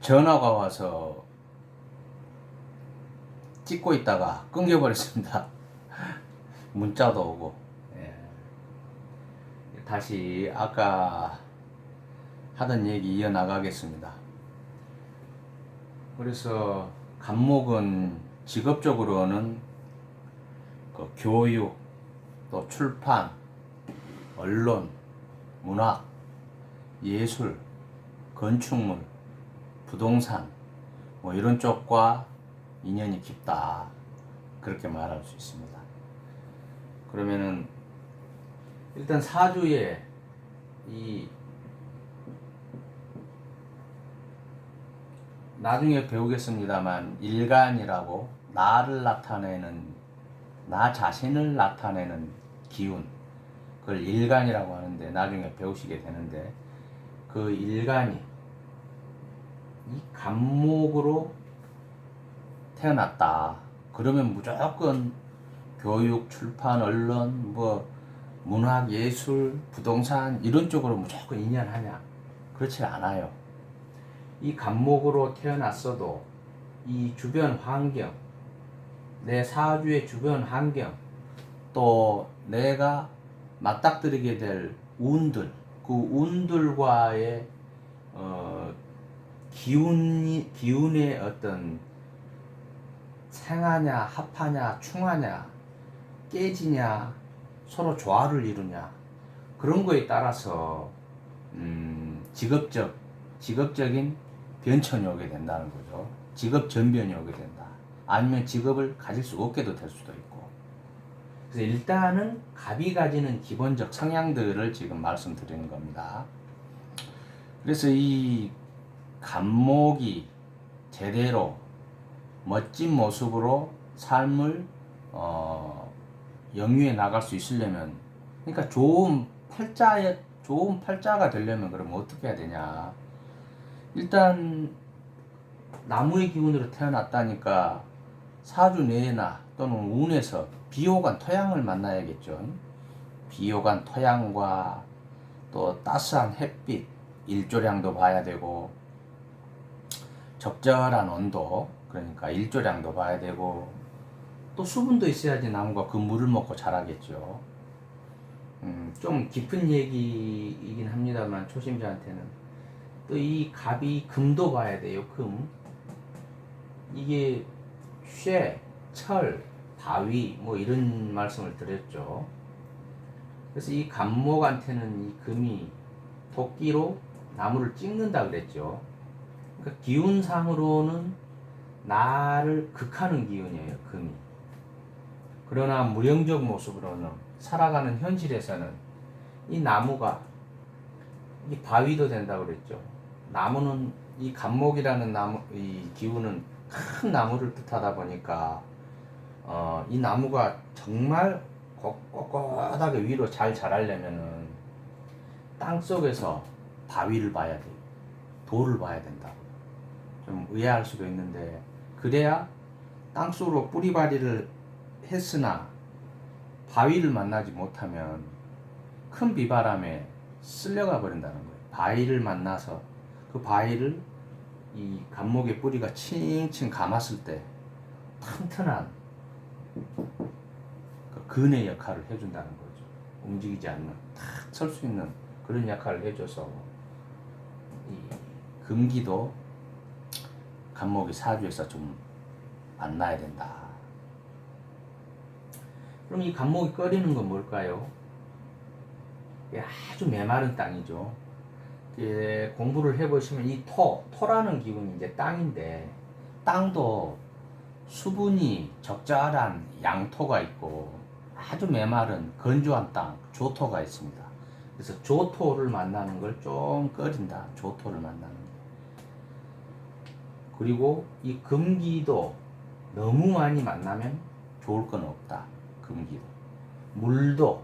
전화가 와서 찍고 있다가 끊겨버렸습니다. 문자도 오고. 예. 다시 아까 하던 얘기 이어나가겠습니다. 그래서 간목은 직업적으로는 그 교육, 또 출판, 언론, 문학, 예술, 건축물, 부동산 뭐 이런 쪽과 인연이 깊다, 그렇게 말할 수 있습니다. 그러면은 일단 사주에 이 나중에 배우겠습니다만 일간이라고 나를 나타내는, 나 자신을 나타내는 기운, 그걸 일간이라고 하는데 나중에 배우시게 되는데, 그 일간이 이 간목으로 태어났다. 그러면 무조건 교육, 출판, 언론, 뭐 문학, 예술, 부동산 이런 쪽으로 무조건 인연하냐? 그렇지 않아요. 이 간목으로 태어났어도 이 주변 환경, 내 사주의 주변 환경, 또 내가 맞닥뜨리게 될 운들, 그 운들과의 기운의 어떤 생하냐, 합하냐, 충하냐, 깨지냐, 서로 조화를 이루냐, 그런 거에 따라서 직업적인 변천이 오게 된다는 거죠. 직업 전변이 오게 된다. 아니면 직업을 가질 수 없게도 될 수도 있고. 그래서 일단은 갑이 가지는 기본적 성향들을 지금 말씀드리는 겁니다. 그래서 이 간목이 제대로 멋진 모습으로 삶을 영위해 나갈 수 있으려면, 그러니까 좋은 팔자가 되려면 그러면 어떻게 해야 되냐? 일단 나무의 기운으로 태어났다니까 사주 내나 또는 운에서 비호간 토양을 만나야겠죠. 비호간 토양과 또 따스한 햇빛, 일조량도 봐야 되고, 적절한 온도, 그러니까 일조량도 봐야 되고, 또 수분도 있어야지 나무가 그 물을 먹고 자라겠죠. 좀 깊은 얘기이긴 합니다만 초심자한테는 또 이 갑이 금도 봐야 돼요. 금. 이게 쇠, 철, 바위 뭐 이런 말씀을 드렸죠. 그래서 이 간목한테는 이 금이 도끼로 나무를 찍는다 그랬죠. 그러니까 기운상으로는 나를 극하는 기운이에요, 금이. 그러나 무령적 모습으로는, 살아가는 현실에서는 이 나무가 이 바위도 된다고 그랬죠. 나무는 이 간목이라는 나무, 이 기운은 큰 나무를 뜻하다 보니까 이 나무가 정말 꼿꼿하게 위로 잘 자라려면은 땅 속에서 바위를 봐야 돼, 돌을 봐야 된다고. 좀 의아할 수도 있는데, 그래야 땅 속으로 뿌리발이를 했으나 바위를 만나지 못하면 큰 비바람에 쓸려가 버린다는 거예요. 바위를 만나서 그 바위를 이 간목의 뿌리가 칭칭 감았을 때 튼튼한 그 근의 역할을 해준다는 거죠. 움직이지 않는, 탁 설 수 있는 그런 역할을 해줘서 이 금기도 간목이 사주에서 좀 만나야 된다. 그럼 이 간목이 꺼리는 건 뭘까요? 아주 메마른 땅이죠. 공부를 해보시면 이 토라는 기운이 이제 땅인데, 땅도 수분이 적절한 양토가 있고 아주 메마른 건조한 땅, 조토가 있습니다. 그래서 조토를 만나는 걸 좀 꺼린다. 조토를 만나는 거. 그리고 이 금기도 너무 많이 만나면 좋을 건 없다. 금기도. 물도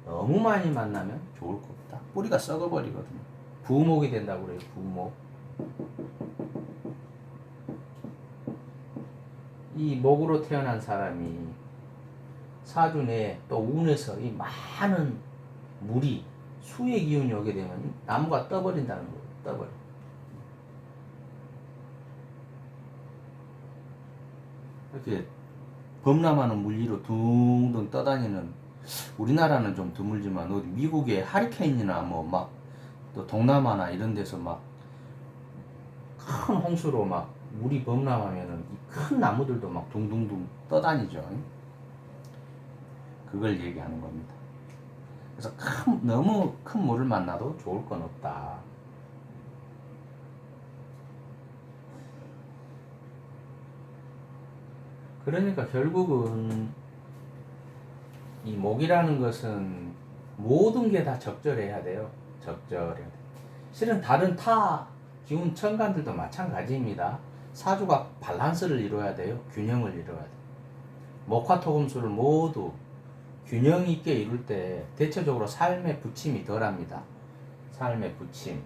너무 많이 만나면 좋을 거 없다. 뿌리가 썩어버리거든요. 부목이 된다고 그래요. 부목. 이 목으로 태어난 사람이 사주 내에 또 운에서 이 많은 물이, 수의 기운이 오게 되면 나무가 떠버린다는 거예요. 떠버려. 이렇게 범람하는 물리로 둥둥 떠다니는, 우리나라는 좀 드물지만 어디 미국의 하리케인이나 뭐 막 또 동남아나 이런 데서 막 큰 홍수로 막 물이 범람하면은 이 큰 나무들도 막 둥둥둥 떠다니죠. 그걸 얘기하는 겁니다. 그래서 너무 큰 물을 만나도 좋을 건 없다. 그러니까 결국은 이 목이라는 것은 모든 게 다 적절해야 돼요. 적절해야 돼. 실은 다른 타 기운 천간들도 마찬가지입니다. 사주가 밸런스를 이루어야 돼요. 균형을 이루어야 돼요. 목화토금수를 모두 균형 있게 이룰 때 대체적으로 삶의 부침이 덜합니다. 삶의 부침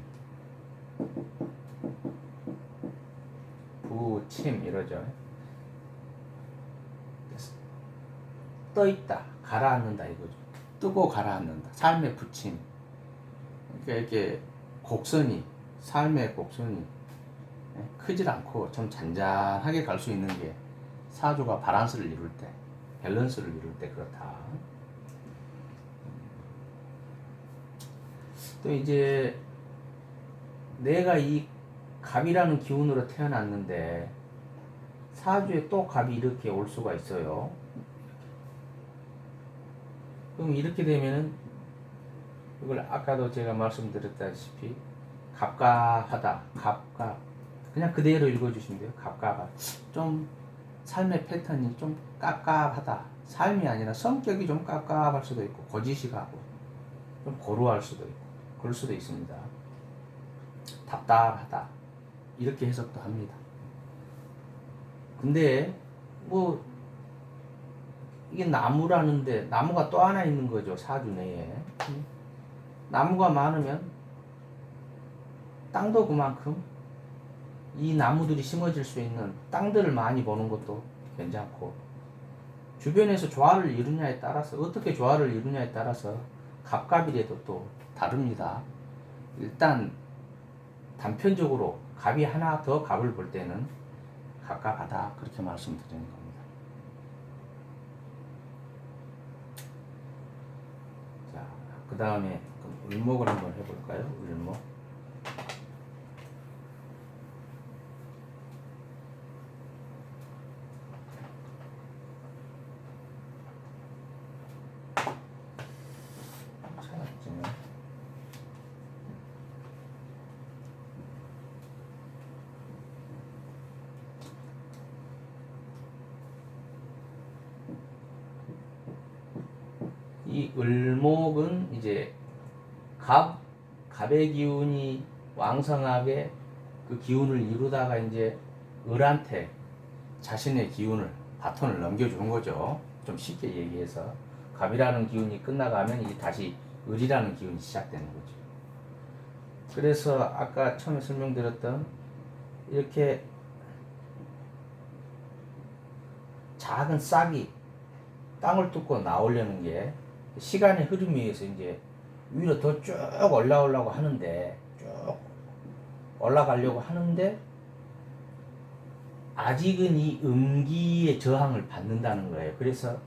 이러죠. 떠있다, 가라앉는다 이거죠. 뜨고 가라앉는다. 삶의 부침. 그러니까 이렇게 곡선이, 삶의 곡선이 크질 않고 좀 잔잔하게 갈 수 있는 게 사주가 바란스를 이룰 때, 밸런스를 이룰 때 그렇다. 또 이제 내가 이 갑이라는 기운으로 태어났는데 사주에 또 갑이 이렇게 올 수가 있어요. 그럼 이렇게 되면은 이걸 아까도 제가 말씀드렸다시피 갑갑하다, 갑갑, 그냥 그대로 읽어주시면 돼요. 갑갑하다. 좀 삶의 패턴이 좀 깝깝하다. 삶이 아니라 성격이 좀 깝깝할 수도 있고 고지식하고 좀 고루할 수도 있고 그럴 수도 있습니다. 답답하다 이렇게 해석도 합니다. 근데 뭐 이게 나무라는데 나무가 또 하나 있는 거죠. 사주 내에 나무가 많으면 땅도 그만큼 이 나무들이 심어질 수 있는 땅들을 많이 보는 것도 괜찮고, 주변에서 조화를 이루냐에 따라서, 어떻게 조화를 이루냐에 따라서 갑갑이라도 또 다릅니다. 일단 단편적으로 갑이 하나 더 갑을 볼 때는 갑갑하다 그렇게 말씀드리는 겁니다. 자, 그 다음에 을목을 한번 해볼까요? 을목. 이 을목은 이제 갑의 기운이 왕성하게 그 기운을 이루다가 이제 을한테 자신의 기운을, 바톤을 넘겨주는 거죠. 좀 쉽게 얘기해서 갑이라는 기운이 끝나가면 이제 다시 을이라는 기운이 시작되는 거죠. 그래서 아까 처음에 설명드렸던 이렇게 작은 싹이 땅을 뚫고 나오려는 게 시간의 흐름에 의해서 이제 위로 더 쭉 올라오려고 하는데, 쭉 올라가려고 하는데 아직은 이 음기의 저항을 받는다는 거예요. 그래서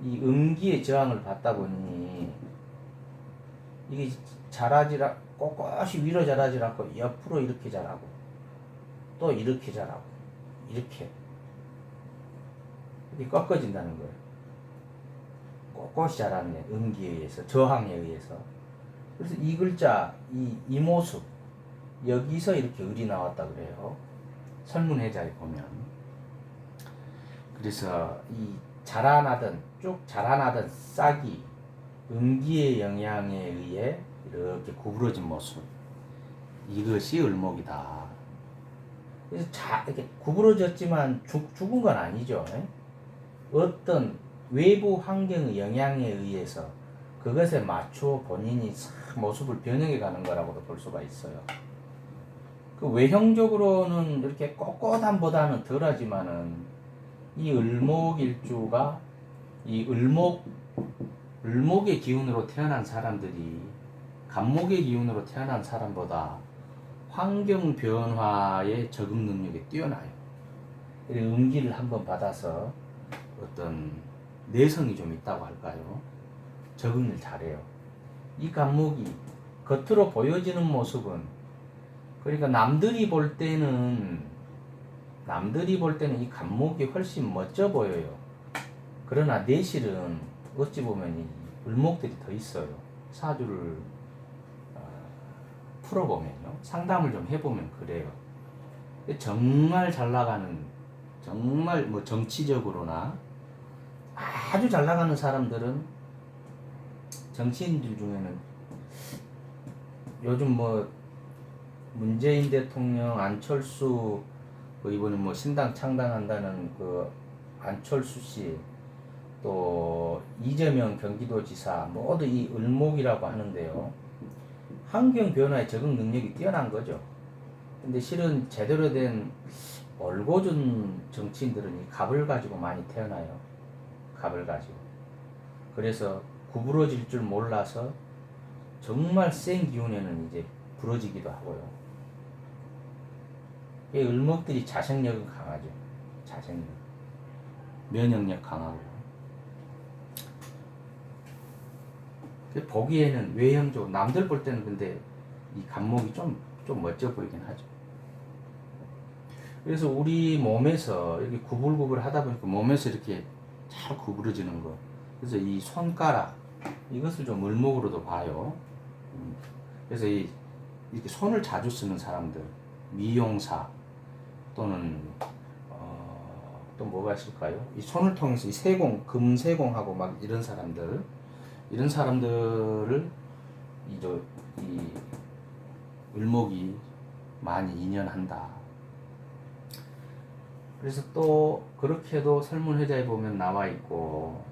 이 음기의 저항을 받다 보니 이게 자라지라 꼿꼿이 위로 자라지 않고 옆으로 이렇게 자라고 또 이렇게 자라고 이렇게 꺾어진다는 거예요. 꼿꼿이 자라는 음기에 의해서, 저항에 의해서. 그래서 이 글자, 이 모습, 여기서 이렇게 을이 나왔다 그래요. 설문해자에 보면. 그래서 이 쭉 자라나던 싹이 음기의 영향에 의해 이렇게 구부러진 모습, 이것이 을목이다. 그래서 이렇게 구부러졌지만 죽은 건 아니죠. 어떤 외부 환경의 영향에 의해서 그것에 맞추어 본인이 모습을 변형해 가는 거라고도 볼 수가 있어요. 그 외형적으로는 이렇게 꼿꼿함보다는 덜하지만은 이 을목일주가 이 을목의 기운으로 태어난 사람들이 갑목의 기운으로 태어난 사람보다 환경 변화의 적응 능력이 뛰어나요. 음기를 한번 받아서 어떤 내성이 좀 있다고 할까요? 적응을 잘해요. 이 간목이 겉으로 보여지는 모습은, 그러니까 남들이 볼 때는 이 간목이 훨씬 멋져 보여요. 그러나 내실은 어찌 보면 이 을목들이 더 있어요. 사주를 풀어보면요, 상담을 좀 해보면 그래요. 정말 잘 나가는, 정말 뭐 정치적으로나 아주 잘 나가는 사람들은, 정치인들 중에는 요즘 뭐 문재인 대통령, 안철수, 뭐 이번에 뭐 신당 창당한다는 그 안철수 씨, 또 이재명 경기도지사 모두 이 을목이라고 하는데요. 환경 변화에 적응 능력이 뛰어난 거죠. 근데 실은 제대로 된 올고준 정치인들은 이 갑을 가지고 많이 태어나요. 갑을 가지고. 그래서 구부러질 줄 몰라서 정말 센 기운에는 이제 부러지기도 하고요. 이 을목들이 자생력은 강하죠. 자생력. 면역력 강하고요. 보기에는 외형적으로 남들 볼 때는 근데 이 간목이 좀 멋져 보이긴 하죠. 그래서 우리 몸에서 이렇게 구불구불 하다 보니까 몸에서 이렇게 잘 구부러지는 거. 그래서 이 손가락, 이것을 좀 을목으로도 봐요. 그래서 이렇게 손을 자주 쓰는 사람들, 미용사 또는 또 뭐가 있을까요? 이 손을 통해서 이 세공, 금세공하고 막 이런 사람들을 이 을목이 많이 인연한다. 그래서 또 그렇게도 설문회자에 보면 나와 있고,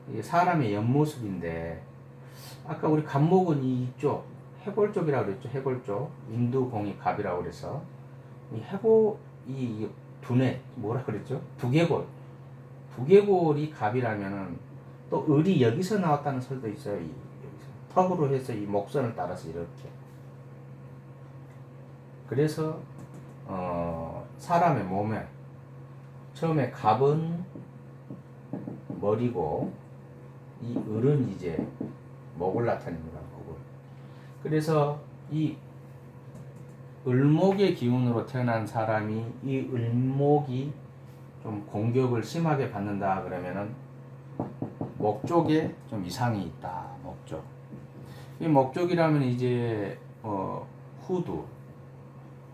이게 사람의 옆모습인데, 아까 우리 간목은 이쪽 해골 쪽이라고 그랬죠. 해골 쪽, 인두공이 갑이라고 그래서 이 두뇌 뭐라 그랬죠? 두개골이 갑이라면은 또 을이 여기서 나왔다는 설도 있어요. 여기서 턱으로 해서 이 목선을 따라서 이렇게. 그래서 사람의 몸에 처음에 갑은 머리고 이 을은 이제 목을 나타냅니다. 목을. 그래서 이 을목의 기운으로 태어난 사람이 이 을목이 좀 공격을 심하게 받는다 그러면은 목 쪽에 좀 이상이 있다. 목 쪽. 이 목 쪽이라면 이제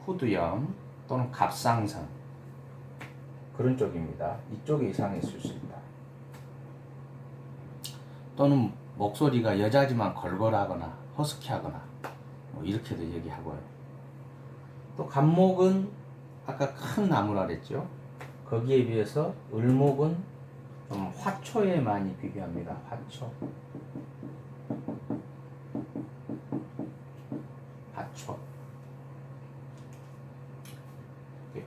후두염 또는 갑상선 그런 쪽입니다. 이쪽에 이상이 있을 수 있다. 또는 목소리가 여자지만 걸걸하거나 허스키하거나 뭐 이렇게도 얘기하고요. 또 갑목은 아까 큰 나무라 그랬죠. 거기에 비해서 을목은 좀 화초에 많이 비교합니다. 화초.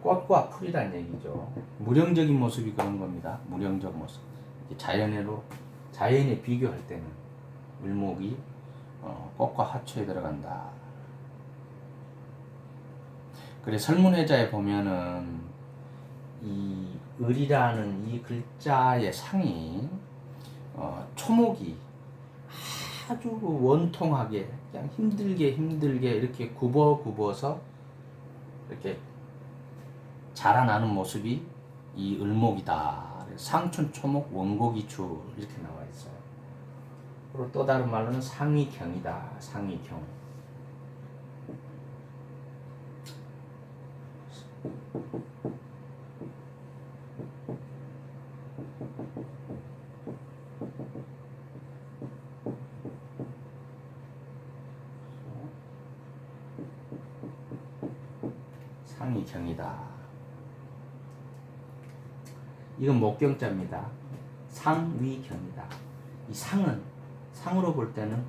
꽃과 풀이란 얘기죠. 무령적인 모습이 그런 겁니다. 무령적 모습. 자연에 비교할 때는 을목이 꽃과 화초에 들어간다. 그래 설문회자에 보면은 이 을이라는 이 글자의 상이 초목이 아주 원통하게 그냥 힘들게 이렇게 굽어서 이렇게 자라나는 모습이 이 을목이다. 상춘, 초목, 원고기추 이렇게 나와 있어요. 그리고 또 다른 말로는 상위경이다. 상위경. 상위경이다. 이건 목경자입니다. 상위경이다. 이 상으로 볼 때는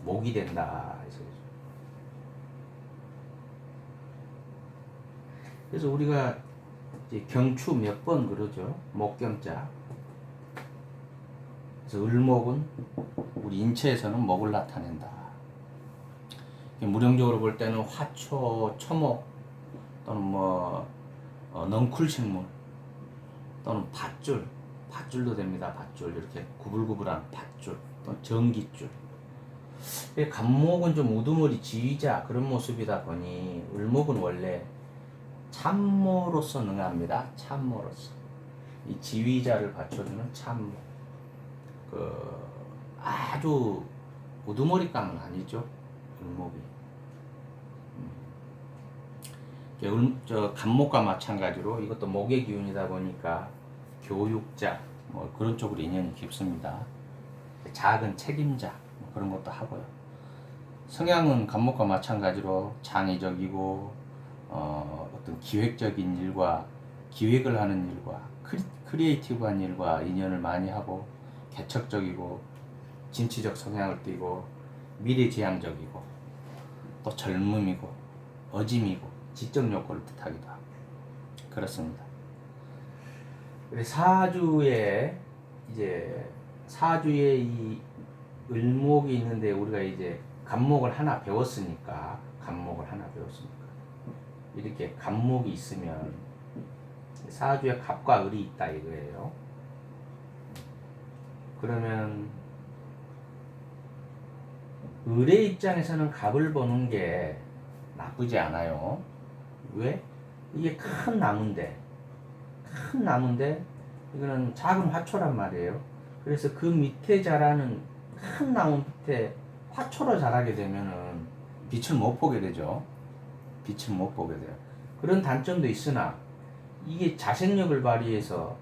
목이 된다. 그래서 우리가 이제 경추 몇 번 그러죠. 목경자. 그래서 을목은 우리 인체에서는 목을 나타낸다. 무령적으로 볼 때는 화초, 초목 또는 넝쿨식물 또는 밧줄도 됩니다. 밧줄 이렇게 구불구불한 밧줄 또는 전깃줄. 간목은 좀 우두머리 지휘자 그런 모습이다 보니 을목은 원래 참모로서 능합니다. 참모로서 이 지휘자를 받쳐주는 참모. 아주 우두머리감은 아니죠. 을목이. 간목과 마찬가지로 이것도 목의 기운이다 보니까 교육자 그런 쪽으로 인연이 깊습니다. 작은 책임자 그런 것도 하고요. 성향은 간목과 마찬가지로 창의적이고 어떤 기획적인 일과 기획을 하는 일과 크리에이티브한 일과 인연을 많이 하고 개척적이고 진취적 성향을 띠고 미래지향적이고 또 젊음이고 어짐이고 지적 욕구를 뜻하기도 하고 그렇습니다. 사주에 이 을목이 있는데 우리가 이제 간목을 하나 배웠으니까 이렇게 간목이 있으면 사주에 갑과 을이 있다 이거예요. 그러면 을의 입장에서는 갑을 보는 게 나쁘지 않아요. 왜? 이게 큰 나무인데 이거는 작은 화초란 말이에요. 그래서 그 밑에 자라는 큰 나무 밑에 화초로 자라게 되면은 빛을 못 보게 되죠. 그런 단점도 있으나 이게 자생력을 발휘해서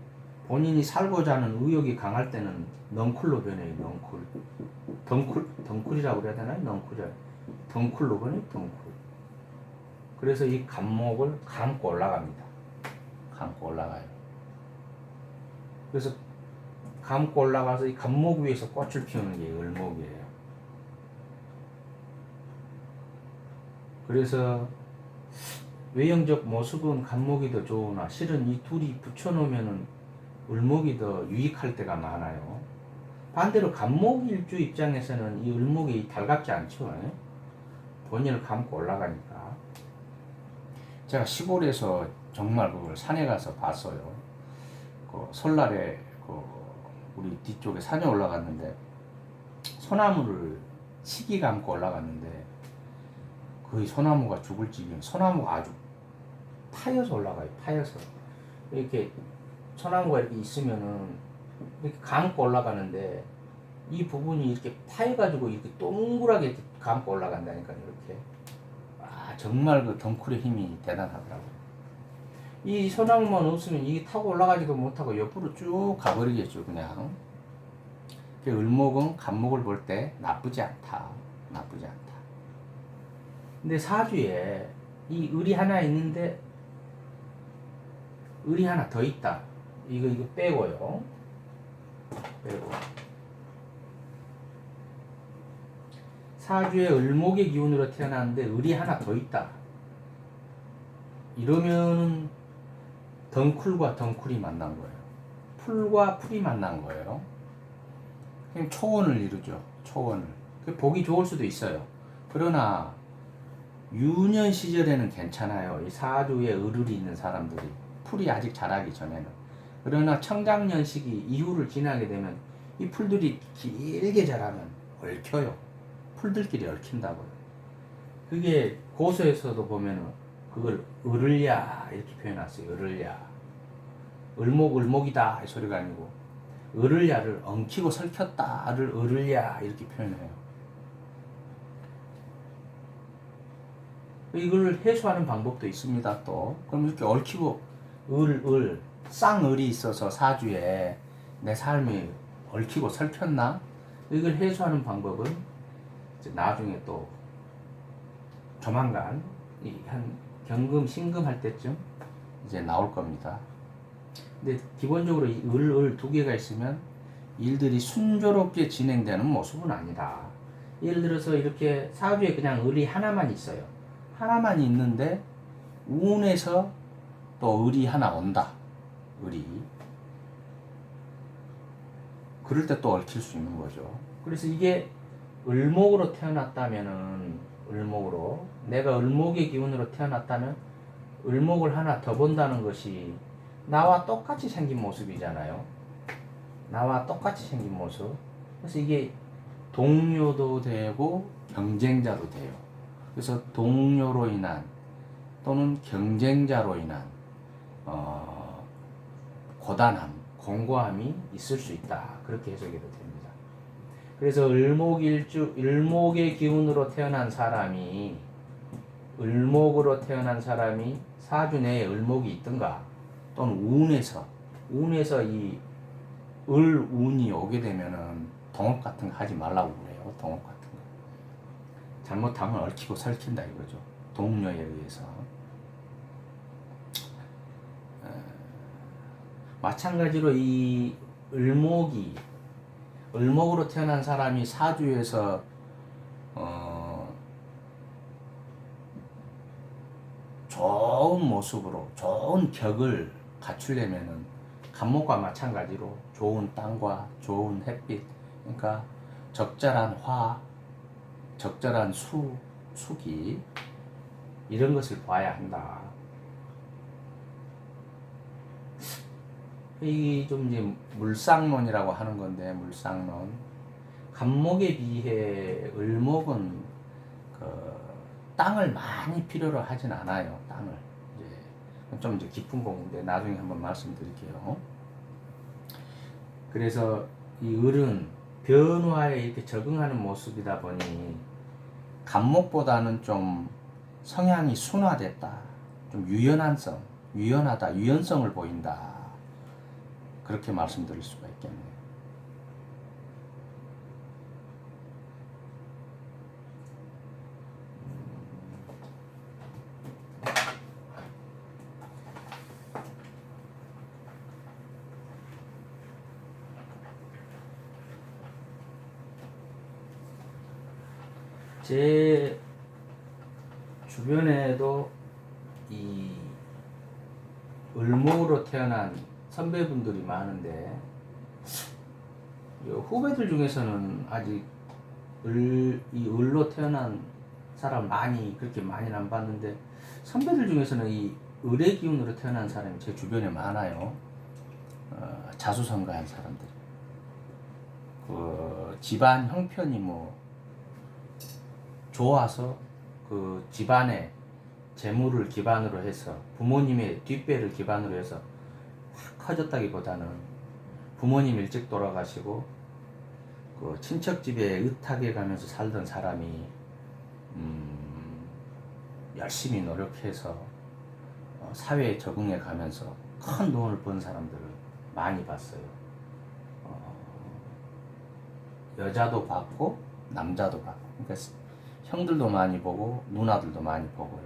본인이 살고자 하는 의욕이 강할 때는 넝쿨로 변해요. 덩쿨이라고 그래야 되나요? 덩쿨로 변해요. 그래서 이 간목을 감고 올라가요. 그래서 감고 올라가서 이 간목 위에서 꽃을 피우는 게 을목이에요. 그래서 외형적 모습은 간목이 더 좋으나 실은 이 둘이 붙여놓으면은 을목이 더 유익할 때가 많아요. 반대로 간목 일주 입장에서는 이 을목이 달갑지 않죠. 본인을 감고 올라가니까. 제가 시골에서 정말 그걸 산에 가서 봤어요. 설날에 우리 뒤쪽에 산에 올라갔는데 소나무를 시기 감고 올라갔는데 거의 소나무가 죽을 지경. 소나무가 아주 파여서 올라가요. 이렇게 소나무가 이렇게 있으면은 이렇게 감고 올라가는데 이 부분이 이렇게 파여가지고 이렇게 동그랗게 이렇게 감고 올라간다니까요. 이렇게. 정말 그 덩쿨의 힘이 대단하더라고요. 이 소나무만 없으면 이게 타고 올라가지도 못하고 옆으로 쭉 가버리겠죠. 그냥. 을목은 간목을 볼 때 나쁘지 않다. 근데 사주에 이 을이 하나 있는데 을이 하나 더 있다. 이거 빼고요. 사주에 을목의 기운으로 태어났는데 을이 하나 더 있다. 이러면 덩쿨과 덩쿨이 만난 거예요. 풀과 풀이 만난 거예요. 그럼 초원을 이루죠. 보기 좋을 수도 있어요. 그러나 유년 시절에는 괜찮아요. 이 사주에 을이 있는 사람들이 풀이 아직 자라기 전에는. 그러나 청장년 시기 이후를 지나게 되면 이 풀들이 길게 자라면 얽혀요. 풀들끼리 얽힌다고요. 그게 고서에서도 보면은 그걸 을을야 이렇게 표현했어요. 을목이다 이 소리가 아니고 을을야를 엉키고 설켰다를 을을야 이렇게 표현해요. 이걸 해소하는 방법도 있습니다. 또 그럼 이렇게 얽히고 쌍을이 있어서 사주에 내 삶이 얽히고 설켰나? 이걸 해소하는 방법은 이제 나중에 또 조만간 한 경금 신금할 때쯤 이제 나올 겁니다. 근데 기본적으로 이 을 두 개가 있으면 일들이 순조롭게 진행되는 모습은 아니다. 예를 들어서 이렇게 사주에 그냥 을이 하나만 있어요. 하나만 있는데 운에서 또 을이 하나 온다. 그럴 때 또 얽힐 수 있는 거죠. 그래서 이게 을목으로 태어났다면은 을목으로. 내가 을목의 기운으로 태어났다면 을목을 하나 더 본다는 것이 나와 똑같이 생긴 모습이잖아요. 나와 똑같이 생긴 모습. 그래서 이게 동료도 되고 경쟁자도 돼요. 그래서 동료로 인한 또는 경쟁자로 인한 고단함, 공고함이 있을 수 있다. 그렇게 해석해도 됩니다. 그래서 을목의 기운으로 태어난 사람이 을목으로 태어난 사람이 사주 내에 을목이 있든가 또는 운에서 이 을운이 오게 되면은 동업 같은 거 하지 말라고 그래요. 동업 같은 거. 잘못하면 얽히고 설킨다 이거죠. 동료에 의해서. 마찬가지로 이 을목으로 태어난 사람이 사주에서 좋은 모습으로 좋은 격을 갖추려면은 간목과 마찬가지로 좋은 땅과 좋은 햇빛, 그러니까 적절한 화, 적절한 수기 이런 것을 봐야 한다. 이게 좀 이제 물상론이라고 하는 건데, 물상론. 간목에 비해 을목은 그 땅을 많이 필요로 하진 않아요. 땅을 이제 좀 이제 깊은 공부인데 나중에 한번 말씀드릴게요. 그래서 이 을은 변화에 이렇게 적응하는 모습이다 보니 간목보다는 좀 성향이 순화됐다. 좀 유연하다, 유연성을 보인다. 그렇게 말씀드릴 수가 있겠네요. 제 주변에도 이 을목으로 태어난 선배분들이 많은데 후배들 중에서는 아직 이 을로 태어난 사람 그렇게 많이 안 봤는데 선배들 중에서는 이 을의 기운으로 태어난 사람이 제 주변에 많아요. 자수성가한 사람들. 그 집안 형편이 뭐 좋아서 그 집안의 재물을 기반으로 해서 부모님의 뒷배를 기반으로 해서 확 커졌다기보다는 부모님 일찍 돌아가시고 그 친척 집에 의탁에 가면서 살던 사람이 열심히 노력해서 사회에 적응해 가면서 큰 돈을 번 사람들을 많이 봤어요. 여자도 봤고 남자도 봤고, 그러니까 형들도 많이 보고 누나들도 많이 보고요.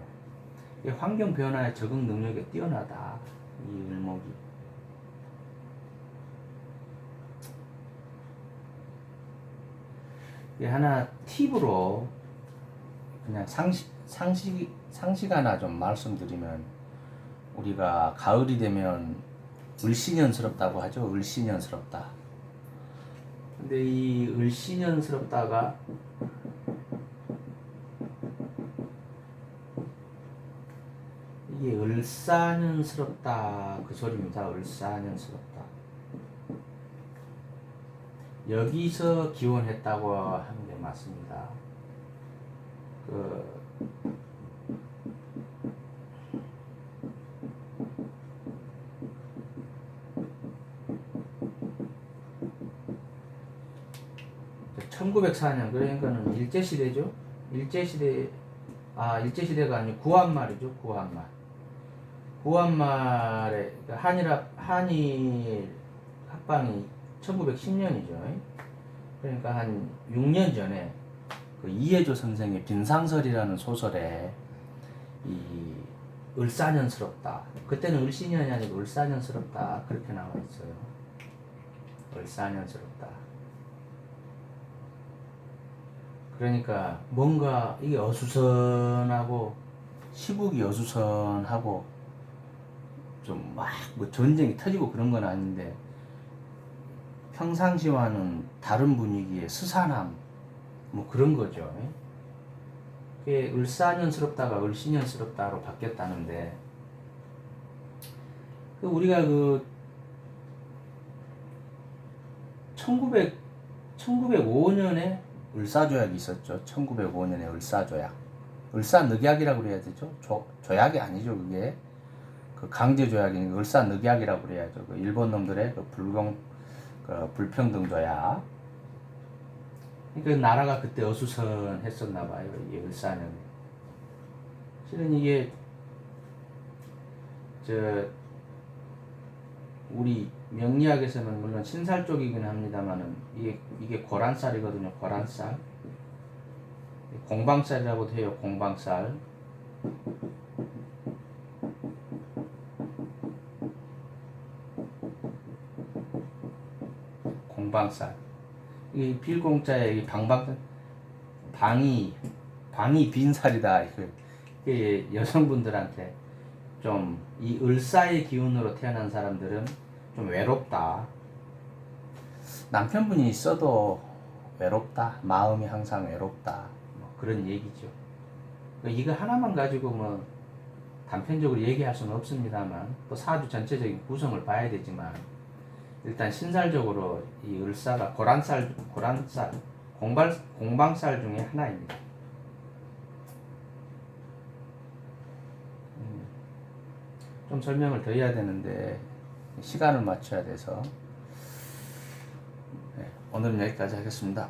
이 환경 변화에 적응 능력이 뛰어나다, 이 을목이. 하나 팁으로 그냥 상식 하나 좀 말씀드리면, 우리가 가을이 되면 을신연스럽다고 하죠. 을신연스럽다. 근데 이 을신연스럽다가 이게 을사년스럽다 그 소리입니다. 을사년스럽다. 여기서 기원했다고 하는 게 맞습니다. 그 1904년, 그러니까는 일제시대죠. 일제시대가 아니고 구한말이죠. 구한말에 한일 합방이 1910년이죠. 그러니까 한 6년 전에 그 이해조 선생의 빈상설이라는 소설에 이 을사년스럽다, 그때는 을신년이 아니고 을사년스럽다 그렇게 나와 있어요. 을사년스럽다. 그러니까 뭔가 이게 어수선하고 시국이 어수선하고 좀 막 뭐 전쟁이 터지고 그런 건 아닌데 평상시와는 다른 분위기의 스산함, 뭐 그런 거죠. 그게 을사년스럽다가 을신년스럽다로 바뀌었다는데, 우리가 1905년에 을사조약이 있었죠. 1905년에 을사조약. 을사늑약이라고 그래야 되죠. 조약이 아니죠. 그게 그 강제조약이니까 을사늑약이라고 그래야죠. 그 일본 놈들의 불평등 조약. 그러니까 나라가 그때 어수선했었나 봐요. 이 을사는. 실은 이게 우리 명리학에서는 물론 신살 쪽이긴 합니다만은 이게 고란쌀이거든요. 고란쌀. 공방쌀이라고도 해요. 공방쌀. 공방쌀. 이 빌공자에 이 방이 빈살이다. 이게 여성분들한테 좀 이 을사의 기운으로 태어난 사람들은 좀 외롭다. 남편분이 있어도 외롭다. 마음이 항상 외롭다. 뭐 그런 얘기죠. 이거 하나만 가지고 뭐 단편적으로 얘기할 수는 없습니다만 또 사주 전체적인 구성을 봐야 되지만 일단 신살적으로 이 을사가 고란쌀, 공방쌀 중에 하나입니다. 좀 설명을 더 해야 되는데 시간을 맞춰야 돼서 오늘은 여기까지 하겠습니다.